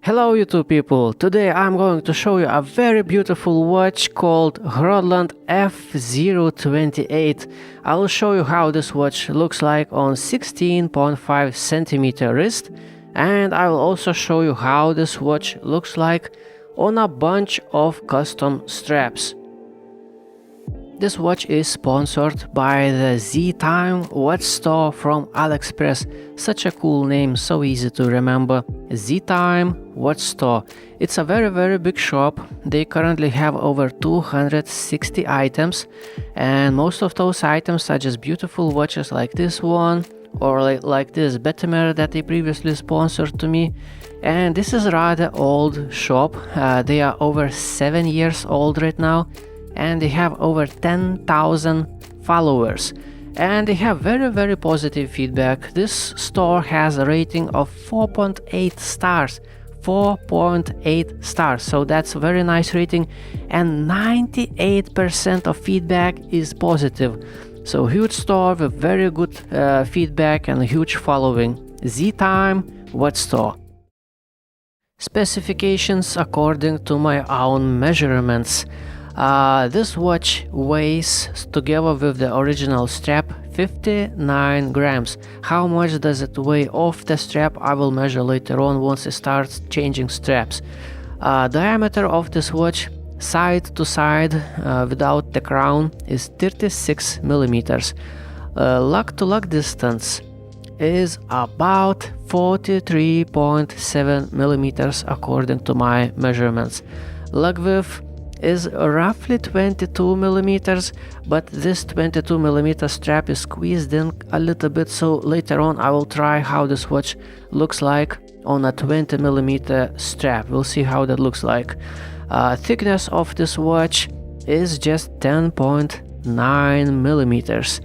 Hello YouTube people, today I'm going to show you a very beautiful watch called Hruodland F028. I will show you how this watch looks like on 16.5 centimeter wrist, and I will also show you how this watch looks like on a bunch of custom straps. This watch is sponsored by the Z-Time watch store from AliExpress. Such a cool name, so easy to remember. Z-Time watch store. It's a very big shop. They currently have over 260 items, and most of those items are just beautiful watches like this one, or like this Betimer that they previously sponsored to me. And this is a rather old shop. They are over 7 years old right now, and they have over 10,000 followers, and they have very positive feedback. This store has a rating of 4.8 stars. 4.8 stars, so that's a very nice rating, and 98% of feedback is positive. So huge store with very good feedback and a huge following. Z-Time watch store. Specifications according to my own measurements. This watch weighs, together with the original strap, 59 grams. How much does it weigh off the strap? I will measure later on once I start changing straps. Diameter of this watch, side to side, without the crown, is 36 millimeters. Lug to lug distance is about 43.7 millimeters according to my measurements. Lug width is roughly 22 millimeters, but this 22 millimeter strap is squeezed in a little bit, so later on I will try how this watch looks like on a 20 millimeter strap. We'll see how that looks like. Thickness of this watch is just 10.9 millimeters.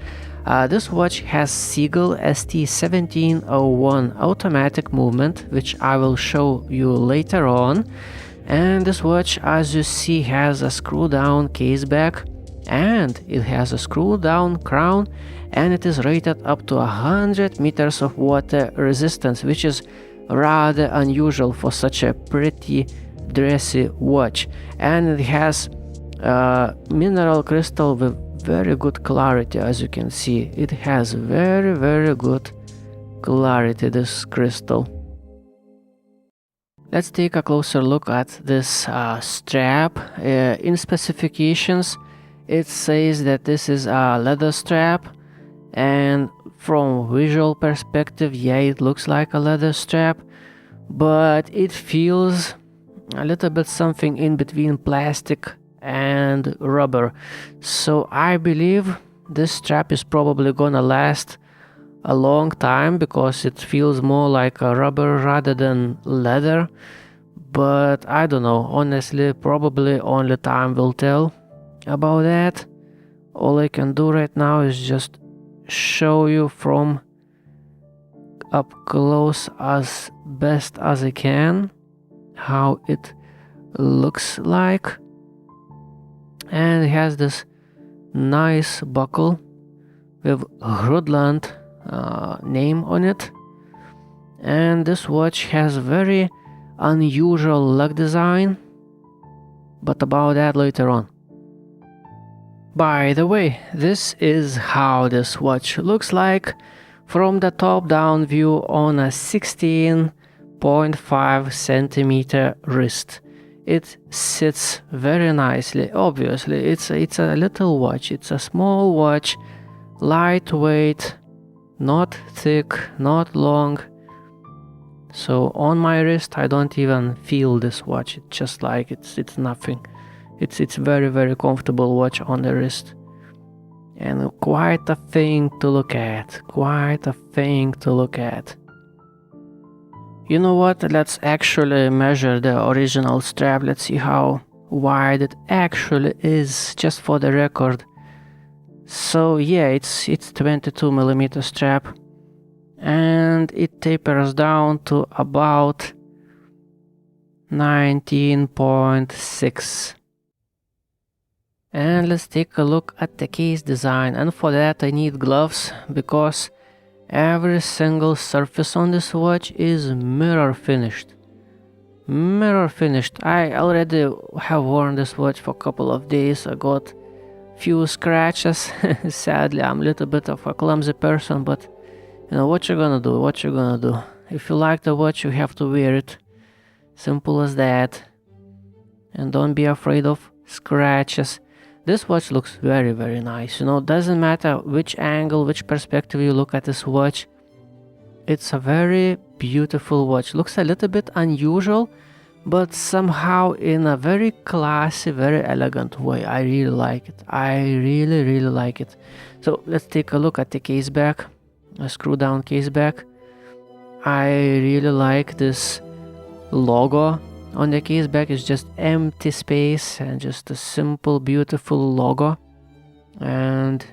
This watch has Seagull ST1701 automatic movement, which I will show you later on. And this watch, as you see, has a screw down case back, and it has a screw down crown, and it is rated up to 100 meters of water resistance, which is rather unusual for such a pretty dressy watch. And it has mineral crystal with very good clarity. As you can see, it has very good clarity, this crystal. Let's take a closer look at this strap. In specifications, it says that this is a leather strap, and from visual perspective, yeah, it looks like a leather strap, but it feels a little bit something in between plastic and rubber. So I believe this strap is probably gonna last a long time, because it feels more like a rubber rather than leather, but I don't know, honestly. Probably only time will tell about that. All I can do right now is just show you from up close as best as I can how it looks like. And it has this nice buckle with Hruodland name on it, and this watch has very unusual lug design, but about that later on. By the way, this is how this watch looks like from the top down view on a 16.5 centimeter wrist. It sits very nicely. Obviously, it's a little watch, it's a small watch, lightweight, not thick, not long. So on my wrist I don't even feel this watch. It's just like it's nothing. It's very comfortable watch on the wrist, and quite a thing to look at. You know what? Let's actually measure the original strap. Let's see how wide it actually is, just for the record. So yeah, it's 22 millimeter strap, and it tapers down to about 19.6. And let's take a look at the case design, and for that I need gloves, because every single surface on this watch is mirror finished. mirror finished. I already have worn this watch for a couple of days. I got few scratches. Sadly, I'm a little bit of a clumsy person, but you know what you're gonna do, If you like the watch, you have to wear it. Simple as that. And don't be afraid of scratches. This watch looks very, very nice. You know, doesn't matter which angle, which perspective you look at this watch. It's a very beautiful watch. Looks a little bit unusual, but somehow in a very classy, very elegant way. I really like it. I really, really like it. So let's take a look at the case back. A screw down case back. I really like this logo on the case back. It's just empty space and just a simple, beautiful logo. And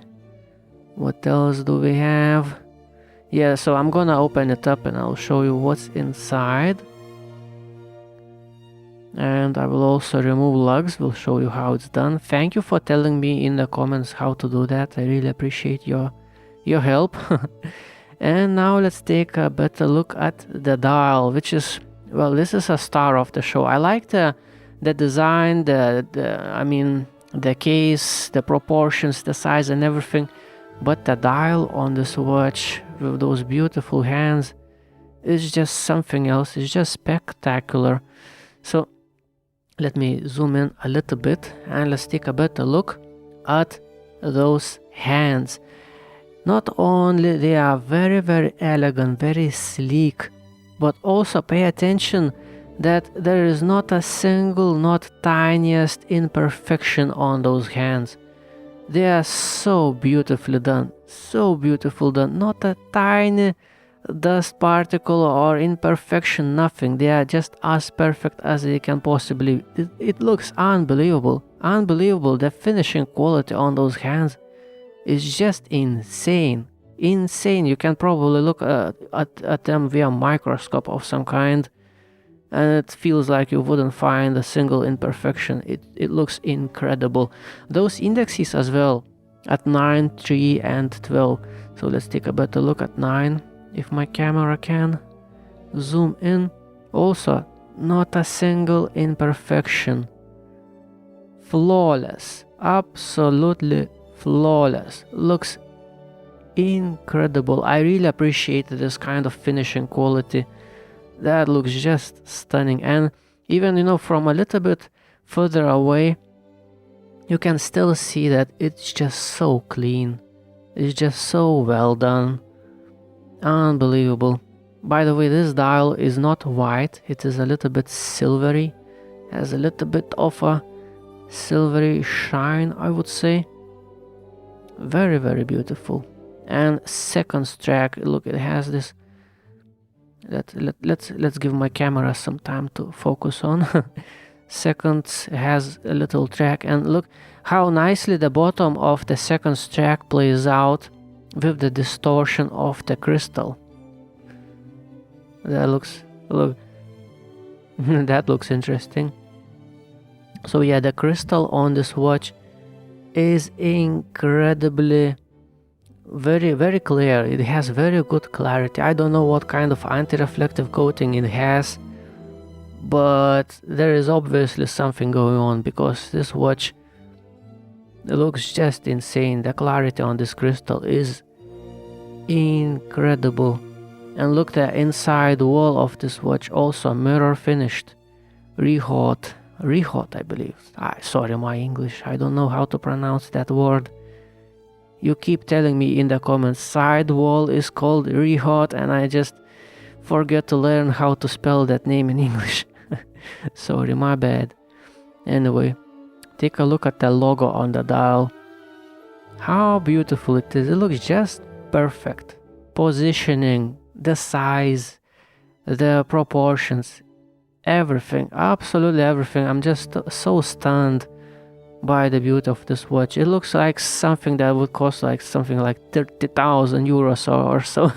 what else do we have? Yeah, so I'm gonna open it up and I'll show you what's inside. And I will also remove lugs. We'll show you how it's done. Thank you for telling me in the comments how to do that. I really appreciate your help. And now let's take a better look at the dial, which is, well, this is a star of the show. I like the design, the case, the proportions, the size and everything. But the dial on this watch with those beautiful hands is just something else. It's just spectacular. So let me zoom in a little bit and let's take a better look at those hands. Not only they are very, very elegant, very sleek, but also pay attention that there is not a single, not tiniest imperfection on those hands. They are so beautifully done, not a tiny dust particle or imperfection, nothing. They are just as perfect as they can possibly. It looks unbelievable. The finishing quality on those hands is just insane. You can probably look at them via a microscope of some kind and it feels like you wouldn't find a single imperfection. It looks incredible. Those indexes as well at 9, 3 and 12. So let's take a better look at 9 if my camera can zoom in. Also not a single imperfection. Flawless, absolutely flawless. Looks incredible. I really appreciate this kind of finishing quality. That looks just stunning. And even, you know, from a little bit further away, you can still see that it's just so clean. It's just so well done. Unbelievable. By the way, this dial is not white. It is a little bit silvery. Has a little bit of a silvery shine, I would say. Very, very beautiful. And seconds track, look, it has this. Let's give my camera some time to focus on. Seconds has a little track, and look how nicely the bottom of the seconds track plays out with the distortion of the crystal. That looks that looks interesting. So yeah, the crystal on this watch is incredibly very, very clear. It has very good clarity. I don't know what kind of anti-reflective coating it has, but there is obviously something going on because this watch looks just insane. The clarity on this crystal is incredible. And look, the inside wall of this watch also mirror finished. Hruodland, I believe. Sorry, my English, I don't know how to pronounce that word. You keep telling me in the comments side wall is called Hruodland, and I just forget to learn how to spell that name in English. Sorry, my bad. Anyway, take a look at the logo on the dial. How beautiful it is. It looks just perfect. Positioning, the size, the proportions, everything, absolutely everything. I'm just so stunned by the beauty of this watch. It looks like something that would cost like something like 30,000 euros or so.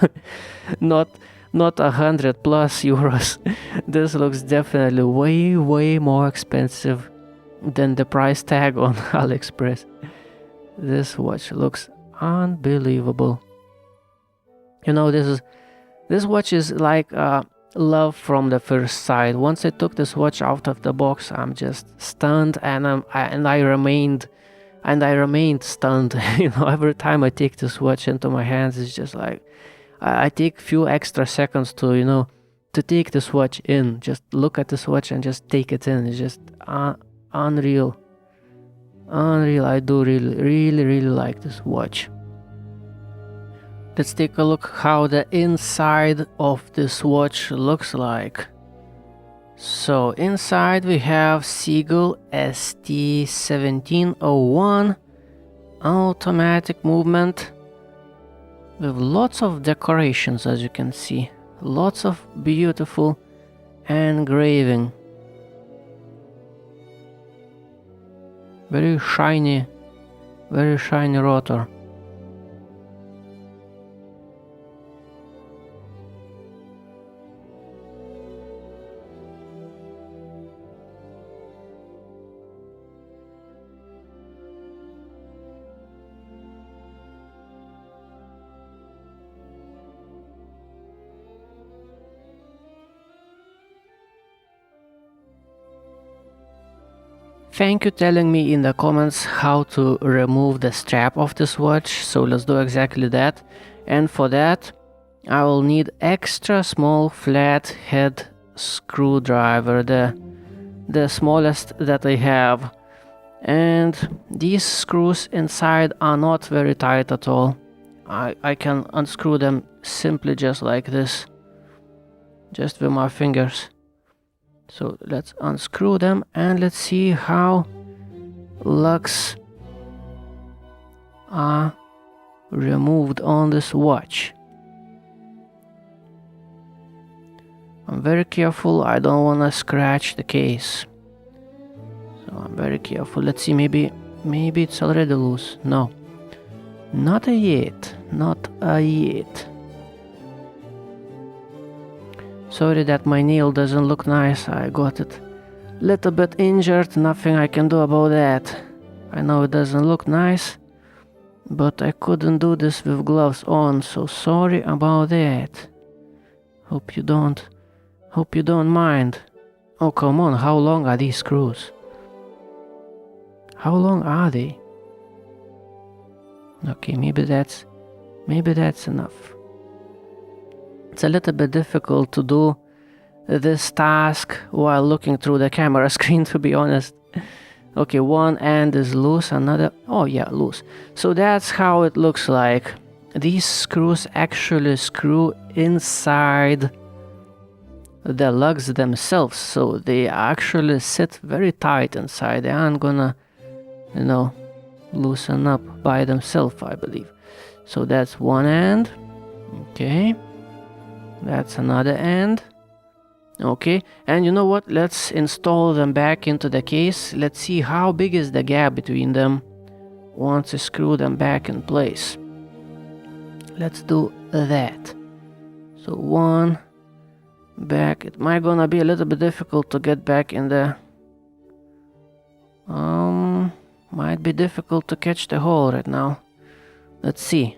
not 100 plus euros. This looks definitely way more expensive than the price tag on AliExpress. This watch looks unbelievable. You know, this watch is like love from the first sight. Once I took this watch out of the box, I'm just stunned, and I remained stunned. You know, every time I take this watch into my hands, it's just like I take few extra seconds to, you know, to take this watch in. Just look at this watch and just take it in. It's just unreal. I do really like this watch. Let's take a look how the inside of this watch looks like. So inside we have Seagull ST1701 automatic movement with lots of decorations, as you can see. Lots of beautiful engraving. Very shiny rotor. Thank you telling me in the comments how to remove the strap of this watch, so let's do exactly that. And for that I will need extra small flat head screwdriver, the smallest that I have. And these screws inside are not very tight at all. I can unscrew them simply just like this, just with my fingers. So let's unscrew them and let's see how lugs are removed on this watch. I'm very careful, I don't want to scratch the case. So I'm very careful. Let's see, maybe it's already loose. No, not yet. Sorry that my nail doesn't look nice. I got it little bit injured, nothing I can do about that. I know it doesn't look nice, but I couldn't do this with gloves on, so sorry about that. Hope you don't mind. Oh, come on, how long are these screws? How long are they? Okay, maybe that's enough. It's a little bit difficult to do this task while looking through the camera screen, to be honest. Okay, one end is loose, another, oh yeah, loose. So that's how it looks like. These screws actually screw inside the lugs themselves, so they actually sit very tight inside. They aren't gonna, you know, loosen up by themselves, I believe. So that's one end. Okay, that's another end. Okay, and you know what, let's install them back into the case. Let's see how big is the gap between them once I screw them back in place. Let's do that. So one back. It might gonna be a little bit difficult to get back in the might be difficult to catch the hole right now. Let's see.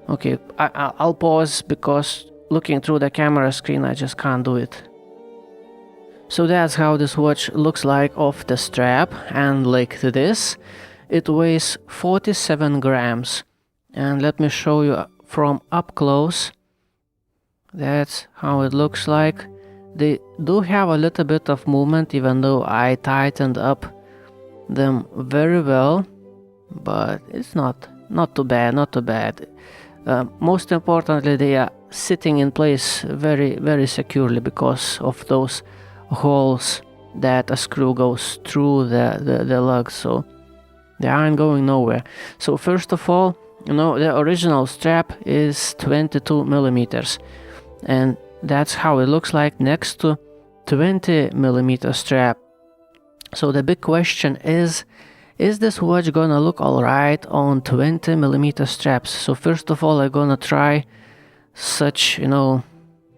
Okay, I'll pause because looking through the camera screen I just can't do it. So that's how this watch looks like off the strap, and like this. It weighs 47 grams. And let me show you from up close. That's how it looks like. They do have a little bit of movement, even though I tightened up them very well, but it's not too bad. Most importantly, they are sitting in place very securely because of those holes that a screw goes through the lugs, so they aren't going nowhere. So first of all, you know, the original strap is 22 millimeters, and that's how it looks like next to 20 millimeter strap. So the big question is this watch gonna look alright on 20 millimeter straps? So first of all, I'm gonna try such, you know,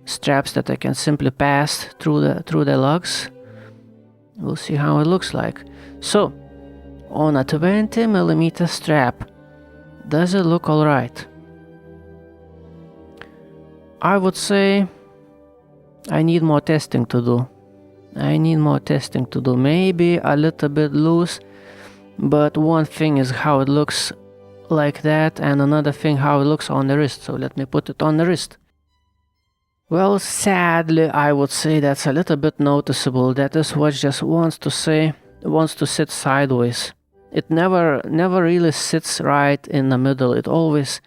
straps that I can simply pass through the lugs. We'll see how it looks like. So on a 20 millimeter strap, does it look alright? I would say I need more testing to do. Maybe a little bit loose, but one thing is how it looks like that, and another thing how it looks on the wrist. So let me put it on the wrist. Well, sadly, I would say that's a little bit noticeable that this watch just wants to sit sideways. It never really sits right in the middle. It always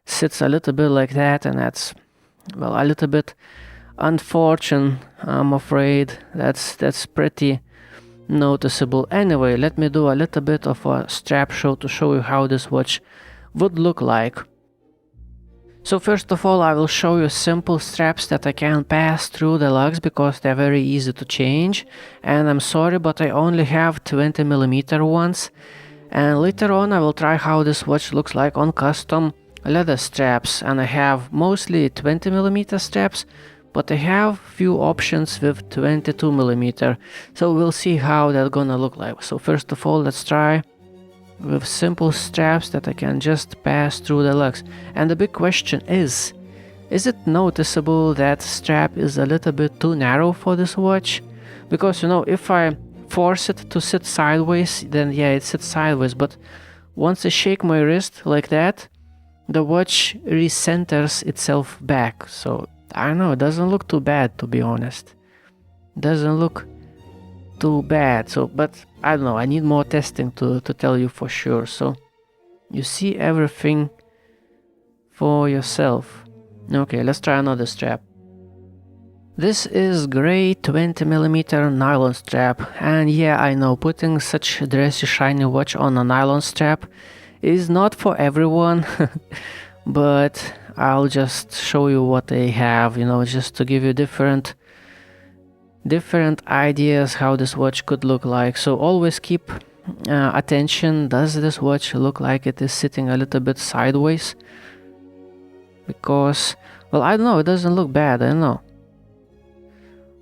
sits a little bit like that, and that's, well, a little bit unfortunate, I'm afraid. That's pretty noticeable. Anyway, let me do a little bit of a strap show to show you how this watch would look like. So first of all, I will show you simple straps that I can pass through the lugs because they're very easy to change. And I'm sorry, but I only have 20mm ones. And later on I will try how this watch looks like on custom leather straps. And I have mostly 20mm straps, but I have few options with 22mm. So we'll see how that's gonna look like. So first of all, let's try with simple straps that I can just pass through the lugs. And the big question is it noticeable that strap is a little bit too narrow for this watch? Because, you know, if I force it to sit sideways, then yeah, it sits sideways, but once I shake my wrist like that, the watch recenters itself back. So I don't know, it doesn't look too bad, to be honest. Doesn't look too bad. So, but I don't know, I need more testing to tell you for sure. So you see everything for yourself. Okay, let's try another strap. This is gray 20mm nylon strap, and yeah, I know, putting such a dressy shiny watch on a nylon strap is not for everyone. But I'll just show you what they have, you know, just to give you different ideas how this watch could look like. So always keep attention. Does this watch look like it is sitting a little bit sideways? Because, well, I don't know, it doesn't look bad, I don't know.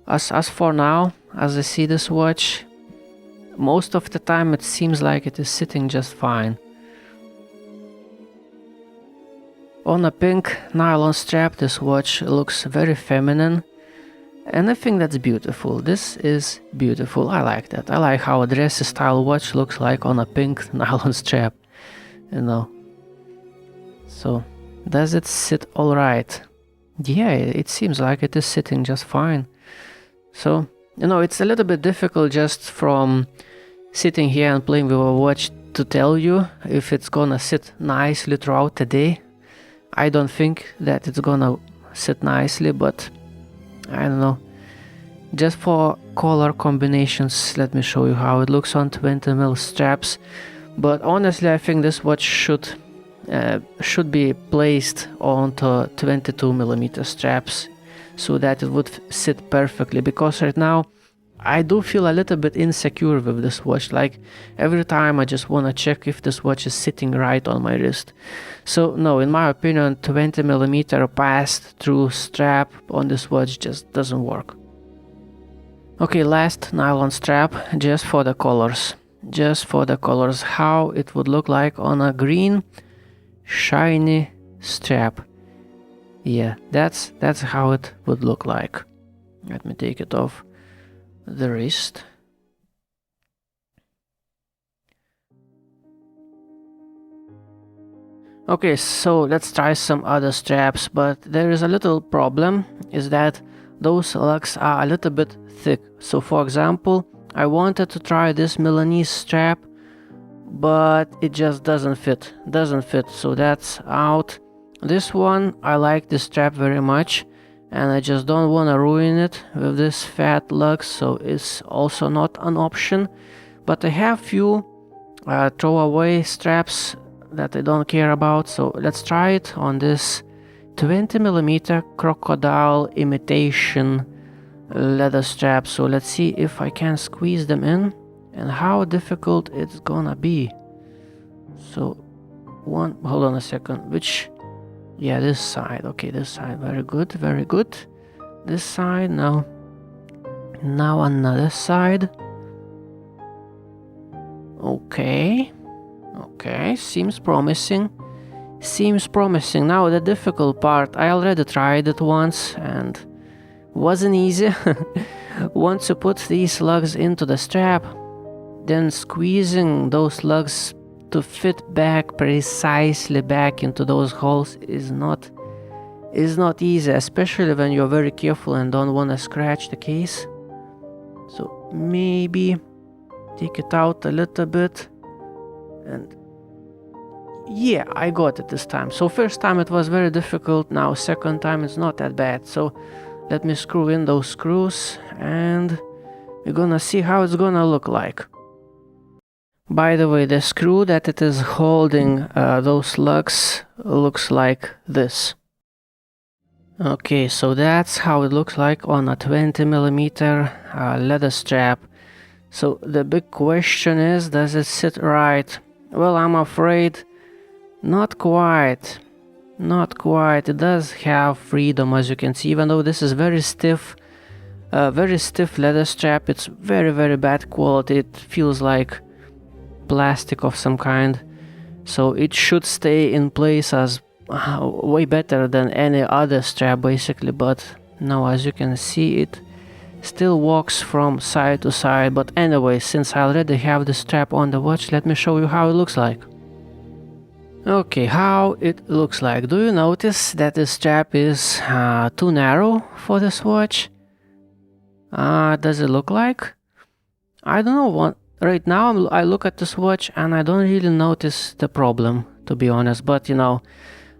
As for now, as I see this watch, most of the time it seems like it is sitting just fine. On a pink nylon strap, this watch looks very feminine, and I think that's beautiful. This is beautiful. I like that. I like how a dressy style watch looks like on a pink nylon strap, you know. So, does it sit alright? Yeah, it seems like it is sitting just fine. So, you know, it's a little bit difficult just from sitting here and playing with a watch to tell you if it's gonna sit nicely throughout the day. I don't think that it's gonna sit nicely, but I don't know. Just for color combinations, let me show you how it looks on 20mm straps. But honestly, I think this watch should be placed onto 22mm straps so that it would sit perfectly, because right now I do feel a little bit insecure with this watch. Like every time I just want to check if this watch is sitting right on my wrist. So no, in my opinion, 20mm passed through strap on this watch just doesn't work. Okay, last nylon strap, just for the colors. Just for the colors, how it would look like on a green shiny strap. Yeah, that's how it would look like. Let me take it off the wrist. Okay, so let's try some other straps, but there is a little problem, is that those lugs are a little bit thick. So for example, I wanted to try this Milanese strap, but it just doesn't fit, so that's out. This one, I like this strap very much, and I just don't want to ruin it with this fat lug, so it's also not an option. But I have few throwaway straps that I don't care about, so let's try it on this 20mm crocodile imitation leather strap. So let's see if I can squeeze them in and how difficult it's gonna be. So hold on a second, yeah, this side. Okay, this side. Very good, very good. This side now. Now another side. Okay. Okay, seems promising. Seems promising. Now the difficult part, I already tried it once and wasn't easy. Once you put these lugs into the strap, then squeezing those lugs to fit back precisely back into those holes is not easy, especially when you're very careful and don't want to scratch the case. So maybe take it out a little bit, and yeah, I got it this time. So first time it was very difficult, now second time it's not that bad. So let me screw in those screws and we're gonna see how it's gonna look like. By the way, the screw that it is holding those lugs looks like this. Okay, so that's how it looks like on a 20mm leather strap. So the big question is, does it sit right? Well, I'm afraid not quite. Not quite. It does have freedom, as you can see, even though this is very stiff leather strap. It's very bad quality. It feels like plastic of some kind. So it should stay in place as way better than any other strap basically, but now as you can see it still walks from side to side. But anyway, since I already have the strap on the watch, let me show you how it looks like. Okay, how it looks like. Do you notice that the strap is too narrow for this watch? Does it look like? I don't know what. Right now I look at this watch and I don't really notice the problem, to be honest, but you know,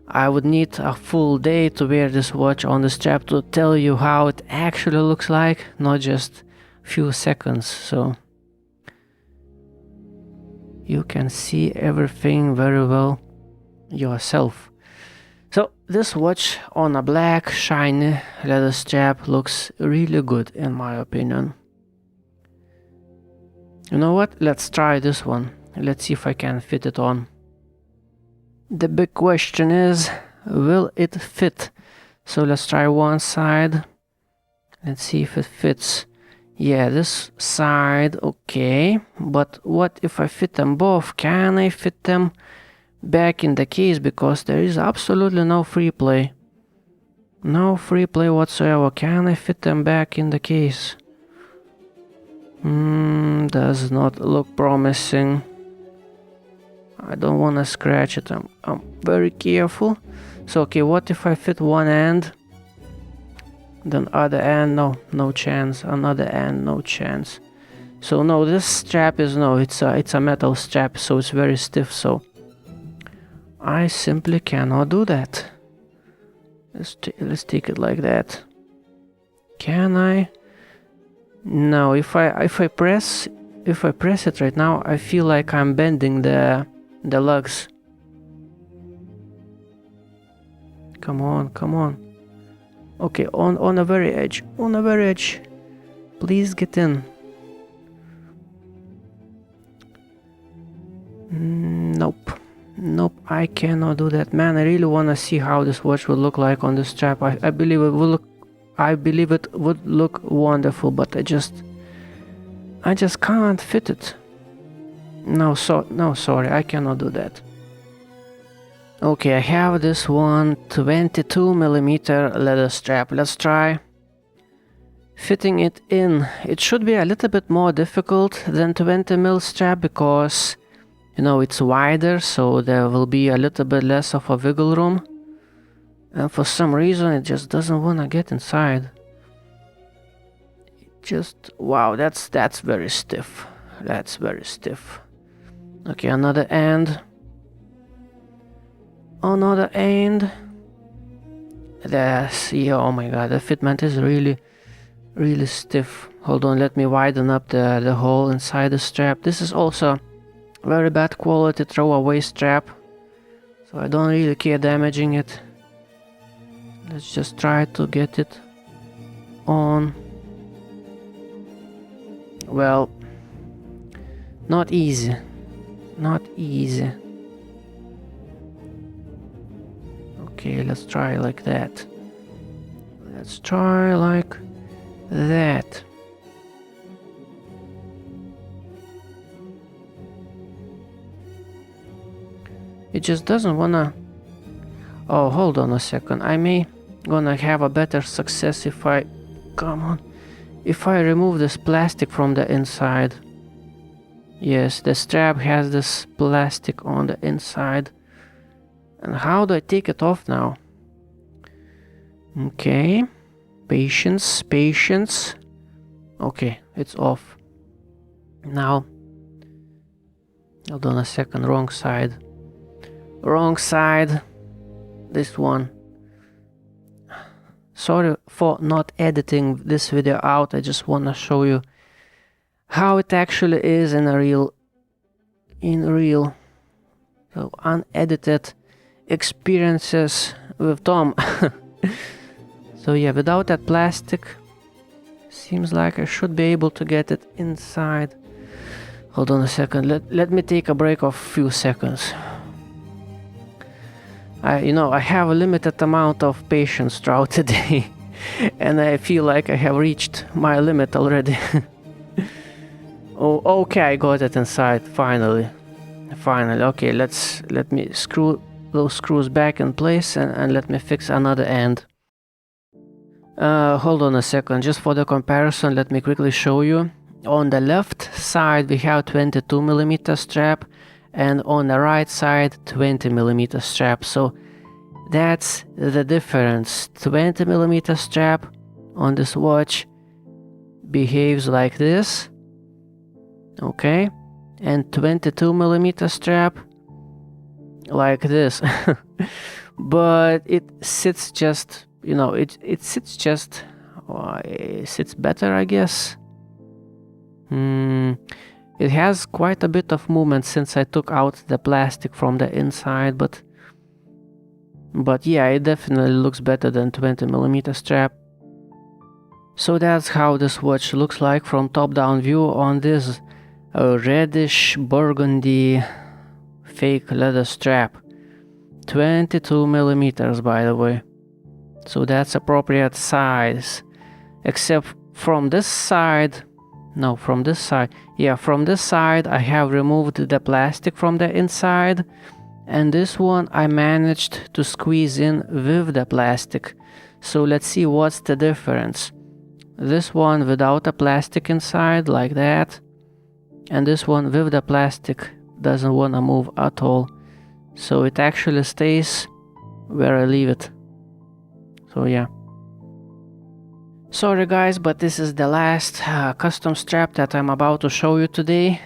I would need a full day to wear this watch on the strap to tell you how it actually looks like, not just few seconds. So you can see everything very well yourself. So this watch on a black shiny leather strap looks really good in my opinion. You know what? Let's try this one. Let's see if I can fit it on. The big question is, will it fit? So let's try one side. Let's see if it fits. Yeah, this side, okay. But what if I fit them both? Can I fit them back in the case? Because there is absolutely no free play. No free play whatsoever. Can I fit them back in the case? Does not look promising. I don't want to scratch it. I'm very careful. So okay, what if I fit one end, then other end? No chance. Another end, no chance. So no, this strap is it's a metal strap, so it's very stiff. So I simply cannot do that. Let's take it like that. Can I? No, if I press it right now, I feel like I'm bending the lugs. Come on. Okay, on the very edge. Please get in. Nope, I cannot do that. Man, I really want to see how this watch will look like on the strap. I believe it will look. I believe it would look wonderful, but I just can't fit it. No, sorry, I cannot do that. Okay, I have this one 22mm leather strap. Let's try fitting it in. It should be a little bit more difficult than 20mm strap because, you know, it's wider, so there will be a little bit less of a wiggle room. And for some reason it just doesn't want to get inside. Wow, that's very stiff. That's very stiff. Okay, another end. Yeah, oh my god, the fitment is really stiff. Hold on, let me widen up the hole inside the strap. This is also very bad quality throwaway strap, so I don't really care damaging it. Let's just try to get it on. Well, not easy. Okay, let's try like that. It just doesn't wanna Oh, hold on a second. I may gonna have a better success if I... Come on. If I remove this plastic from the inside. Yes, the strap has this plastic on the inside. And how do I take it off now? Okay. Patience, patience. Okay, it's off. Now, hold on a second, wrong side. Wrong side. This one. Sorry for not editing this video out, I just wanna show you how it actually is in real so unedited experiences with Tom. So yeah, without that plastic, seems like I should be able to get it inside. Hold on a second, let me take a break of a few seconds. I have a limited amount of patience throughout the day, and I feel like I have reached my limit already. Oh, okay, I got it inside, finally. Okay, let me screw those screws back in place and let me fix another end. Hold on a second, just for the comparison, let me quickly show you. On the left side we have 22mm strap, and on the right side 20mm strap. So that's the difference. 20mm strap on this watch behaves like this, okay, and 22mm strap like this. But it sits just, it sits just, it sits better, I guess. It has quite a bit of movement since I took out the plastic from the inside, but yeah, it definitely looks better than 20mm strap. So that's how this watch looks like from top-down view on this reddish burgundy fake leather strap. 22mm, by the way. So that's appropriate size. Except from this side... No, from this side. Yeah, from this side I have removed the plastic from the inside, and this one I managed to squeeze in with the plastic. So let's see what's the difference. This one without a plastic inside, like that, and this one with the plastic doesn't want to move at all. So it actually stays where I leave it. So yeah. Sorry guys, but this is the last custom strap that I'm about to show you today,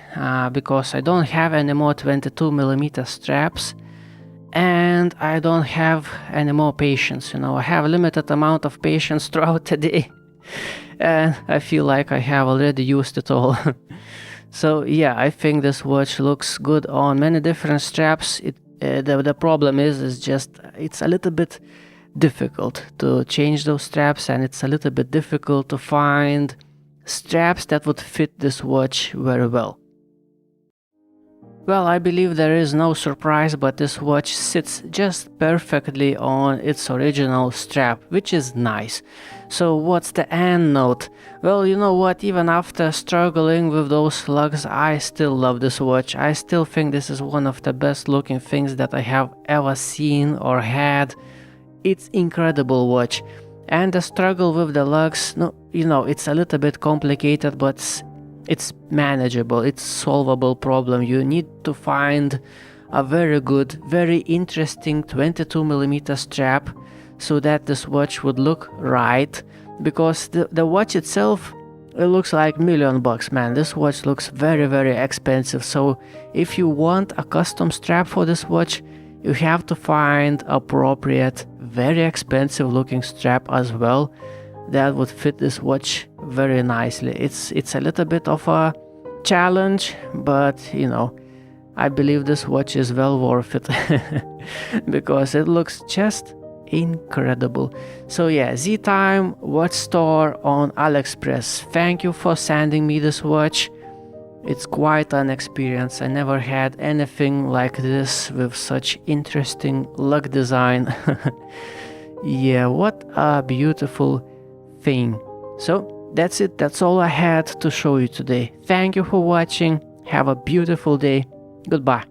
because I don't have any more 22mm straps, and I don't have any more patience. I have a limited amount of patience throughout the day, and I feel like I have already used it all. So yeah, I think this watch looks good on many different straps. The problem is just it's a little bit difficult to change those straps, and it's a little bit difficult to find straps that would fit this watch very well. Well, I believe there is no surprise, but this watch sits just perfectly on its original strap, which is nice. So what's the end note? Well, you know what, even after struggling with those lugs, I still love this watch. I still think this is one of the best looking things that I have ever seen or had. It's incredible watch, and the struggle with the lugs, it's a little bit complicated, but it's manageable. It's solvable problem. You need to find a very good, very interesting 22mm strap so that this watch would look right, because the watch itself, it looks like $1 million, man. This watch looks very, very expensive. So if you want a custom strap for this watch, you have to find appropriate, very expensive looking strap as well that would fit this watch very nicely. It's a little bit of a challenge, but I believe this watch is well worth it because it looks just incredible. So yeah, Z-Time Watch Store on AliExpress. Thank you for sending me this watch. It's quite an experience. I never had anything like this with such interesting lug design. Yeah, what a beautiful thing. So that's it. That's all I had to show you today. Thank you for watching. Have a beautiful day. Goodbye.